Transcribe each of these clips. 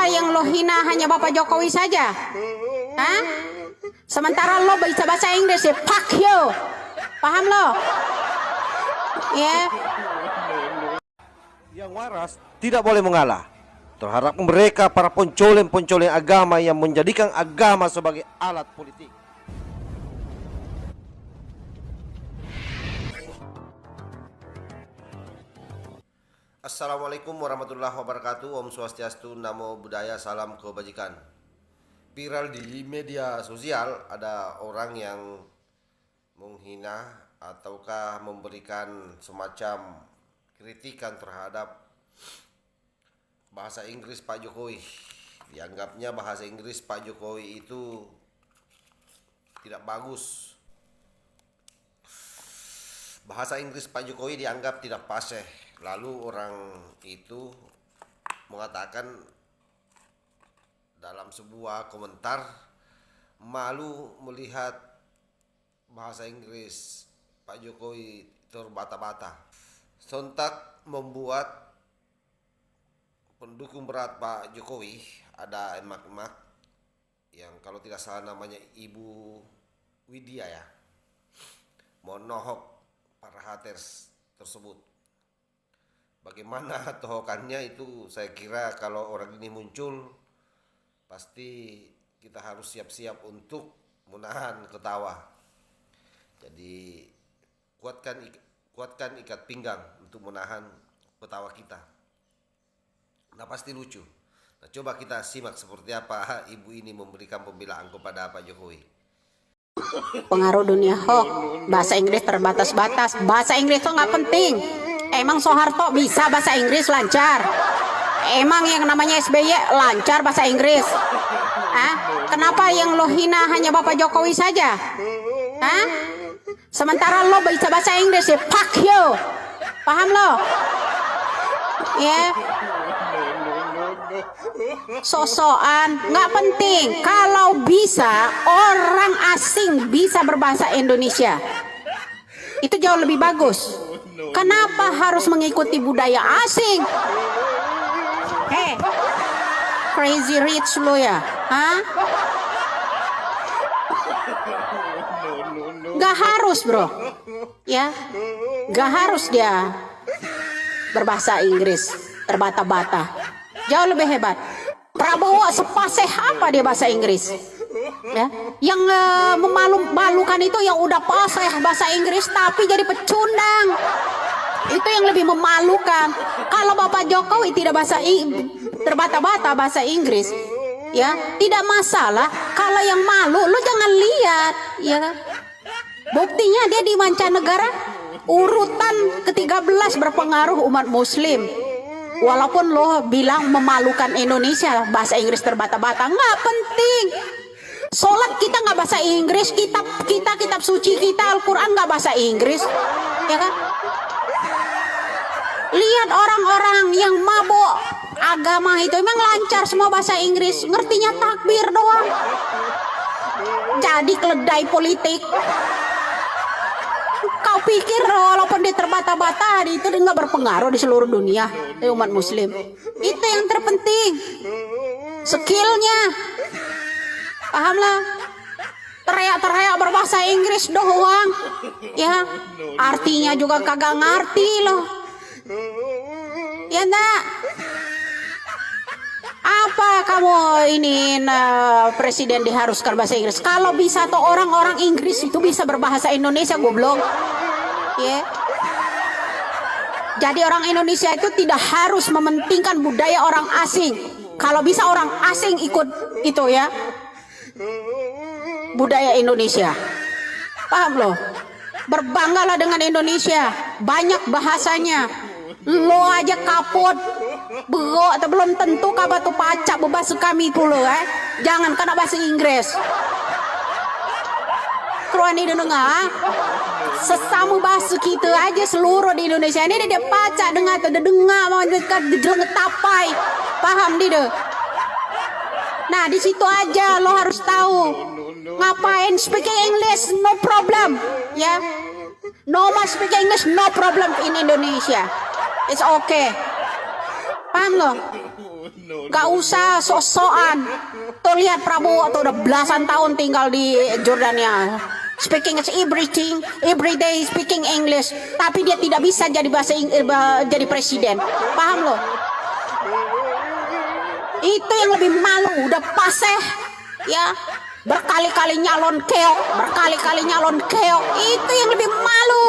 Kenapa yang lo hina hanya Bapak Jokowi saja? Hah? Sementara lo bisa bahasa Inggris ya, fuck you. Paham lo? Ya. Yang waras tidak boleh mengalah terhadap mereka para pencoleng-pencoleng agama yang menjadikan agama sebagai alat politik. Assalamualaikum warahmatullahi wabarakatuh. Om Swastiastu, Namo Buddhaya, salam kebajikan. Viral di media sosial ada orang yang menghina ataukah memberikan semacam kritikan terhadap bahasa Inggris Pak Jokowi. Dianggapnya bahasa Inggris Pak Jokowi itu tidak bagus. Bahasa Inggris Pak Jokowi dianggap tidak fasih. Lalu orang itu mengatakan dalam sebuah komentar, malu melihat bahasa Inggris Pak Jokowi terbata-bata. Sontak membuat pendukung berat Pak Jokowi, ada emak-emak yang kalau tidak salah namanya Ibu Widya ya, menohok para haters tersebut. Bagaimana tohokannya itu, saya kira kalau orang ini muncul pasti kita harus siap-siap untuk menahan ketawa. Jadi kuatkan ikat pinggang untuk menahan ketawa kita. Nah pasti lucu. Nah coba kita simak seperti apa ibu ini memberikan pembelaan kepada Pak Jokowi. Pengaruh dunia hoax, bahasa Inggris terbatas-batas. Bahasa Inggris itu nggak penting. Emang Soeharto bisa bahasa Inggris lancar? Emang yang namanya SBY lancar bahasa Inggris? Hah? Kenapa yang lo hina hanya Bapak Jokowi saja? Hah? Sementara lo bisa bahasa Inggris ya, fuck you. Paham lo? Ya. Sosokan, nggak penting. Kalau bisa orang asing bisa berbahasa Indonesia, itu jauh lebih bagus. Kenapa harus mengikuti budaya asing? Crazy rich lo ya, hah? Gak harus bro, ya, gak harus dia berbahasa Inggris terbata-bata. Jauh lebih hebat. Prabowo sepaseh apa dia bahasa Inggris? Ya, yang memalu-malukan itu yang udah paseh bahasa Inggris tapi jadi pecundang. Itu yang lebih memalukan. Kalau Bapak Jokowi tidak terbata-bata bahasa Inggris, ya tidak masalah. Kalau yang malu, lo jangan lihat, ya kan? Buktinya dia di mancanegara urutan ke-13 berpengaruh umat Muslim. Walaupun lo bilang memalukan Indonesia bahasa Inggris terbata-bata, nggak penting. Sholat kita nggak bahasa Inggris, kitab suci kita Al-Quran nggak bahasa Inggris, ya kan? Lihat orang-orang yang mabuk agama itu memang lancar semua bahasa Inggris, ngertinya takbir doang. Jadi keledai politik. Kau pikir walaupun dia terbata-bata itu dia nggak berpengaruh di seluruh dunia umat Muslim? Itu yang terpenting, skillnya. Pahamlah? Teriak-teriak berbahasa Inggris doang, ya artinya juga kagak ngerti loh. Ya enggak? Apa kamu ini presiden diharuskan bahasa Inggris? Kalau bisa tuh orang-orang Inggris itu bisa berbahasa Indonesia, goblok. Ya. Jadi orang Indonesia itu tidak harus mementingkan budaya orang asing. Kalau bisa orang asing ikut itu ya, budaya Indonesia. Paham loh? Berbanggalah dengan Indonesia. Banyak bahasanya. Lo aja kapot. Bego atau belum tentu kabar tu pacak berbahasa kami pula Jangan kena bahasa Inggris. Keruan ini dengar. Sesama bahasa kita aja seluruh di Indonesia ini dia pacak dengar tu dengar mau dekat tapai. Paham dia? Nah, di situ aja lo harus tahu. Ngapain speaking English no problem, ya. No must speak English no problem in Indonesia. It's okay. Paham lo? Gak usah sok-sokan. Tuh lihat Prabowo tuh udah belasan tahun tinggal di Jordania. Speaking is everything, every day speaking English, tapi dia tidak bisa jadi jadi presiden. Paham lo? Itu yang lebih malu, udah paseh ya. Berkali-kali nyalon keok, itu yang lebih malu.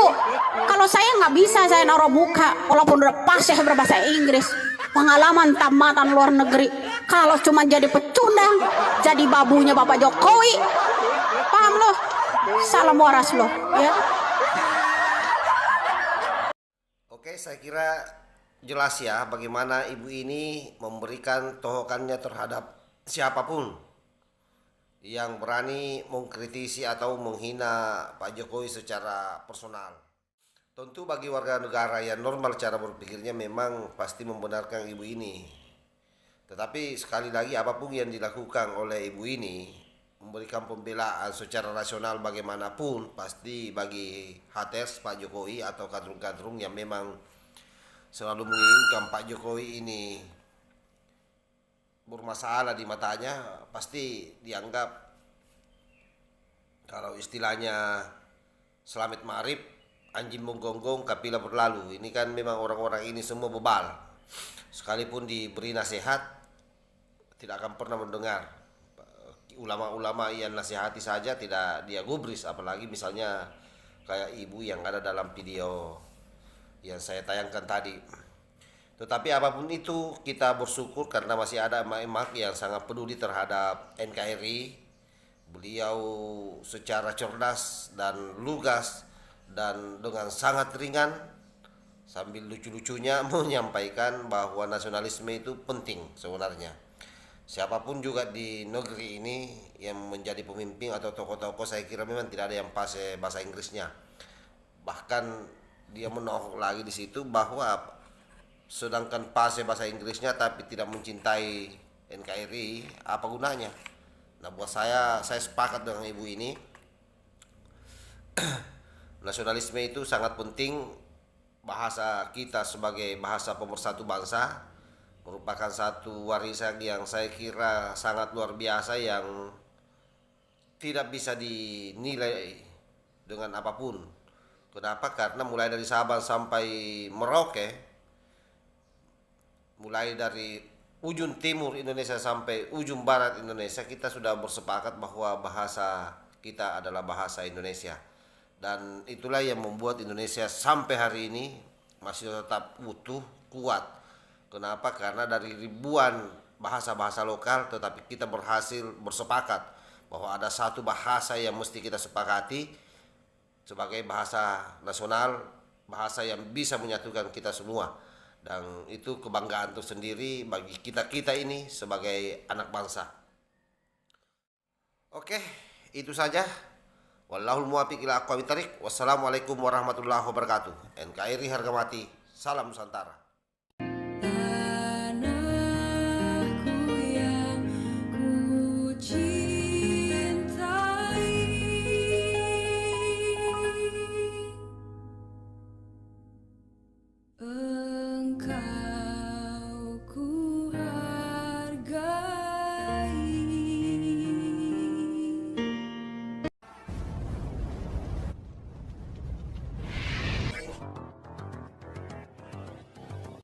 Kalau saya nggak bisa saya naruh muka, walaupun udah paseh berbahasa Inggris, pengalaman tamatan luar negeri. Kalau cuma jadi pecundang, jadi babunya Bapak Jokowi, paham lo? Salam waras lo, ya. Oke, saya kira jelas ya bagaimana ibu ini memberikan tohokannya terhadap siapapun yang berani mengkritisi atau menghina Pak Jokowi secara personal. Tentu bagi warga negara yang normal cara berpikirnya memang pasti membenarkan ibu ini. Tetapi sekali lagi apapun yang dilakukan oleh ibu ini, memberikan pembelaan secara rasional bagaimanapun, pasti bagi haters Pak Jokowi atau kadrun-kadrun yang memang selalu menginginkan Pak Jokowi ini bermasalah di matanya, pasti dianggap kalau istilahnya selamat marib, anjing menggonggong, kapila berlalu. Ini kan memang orang-orang ini semua bebal. Sekalipun diberi nasihat, tidak akan pernah mendengar. Ulama-ulama yang nasihati saja tidak dia gubris, apalagi misalnya kayak ibu yang ada dalam video yang saya tayangkan tadi. Tetapi apapun itu kita bersyukur karena masih ada emak-emak yang sangat peduli terhadap NKRI. Beliau secara cerdas dan lugas dan dengan sangat ringan sambil lucu-lucunya menyampaikan bahwa nasionalisme itu penting sebenarnya. Siapapun juga di negeri ini yang menjadi pemimpin atau tokoh-tokoh, saya kira memang tidak ada yang pas bahasa Inggrisnya. Bahkan dia menohok lagi di situ bahwa sedangkan pas bahasa Inggrisnya tapi tidak mencintai NKRI, apa gunanya? Nah, buat saya sepakat dengan ibu ini. Nasionalisme itu sangat penting. Bahasa kita sebagai bahasa pemersatu bangsa merupakan satu warisan yang saya kira sangat luar biasa yang tidak bisa dinilai dengan apapun. Kenapa? Karena mulai dari Sabang sampai Merauke, mulai dari ujung timur Indonesia sampai ujung barat Indonesia, kita sudah bersepakat bahwa bahasa kita adalah bahasa Indonesia. Dan itulah yang membuat Indonesia sampai hari ini masih tetap utuh, kuat. Kenapa? Karena dari ribuan bahasa-bahasa lokal, tetapi kita berhasil bersepakat bahwa ada satu bahasa yang mesti kita sepakati sebagai bahasa nasional, bahasa yang bisa menyatukan kita semua. Dan itu kebanggaan tersendiri bagi kita-kita ini sebagai anak bangsa. Oke, itu saja. Wallahul muwaffiq ila aqwamit thariq. Wassalamualaikum warahmatullahi wabarakatuh. NKRI harga mati. Salam Nusantara.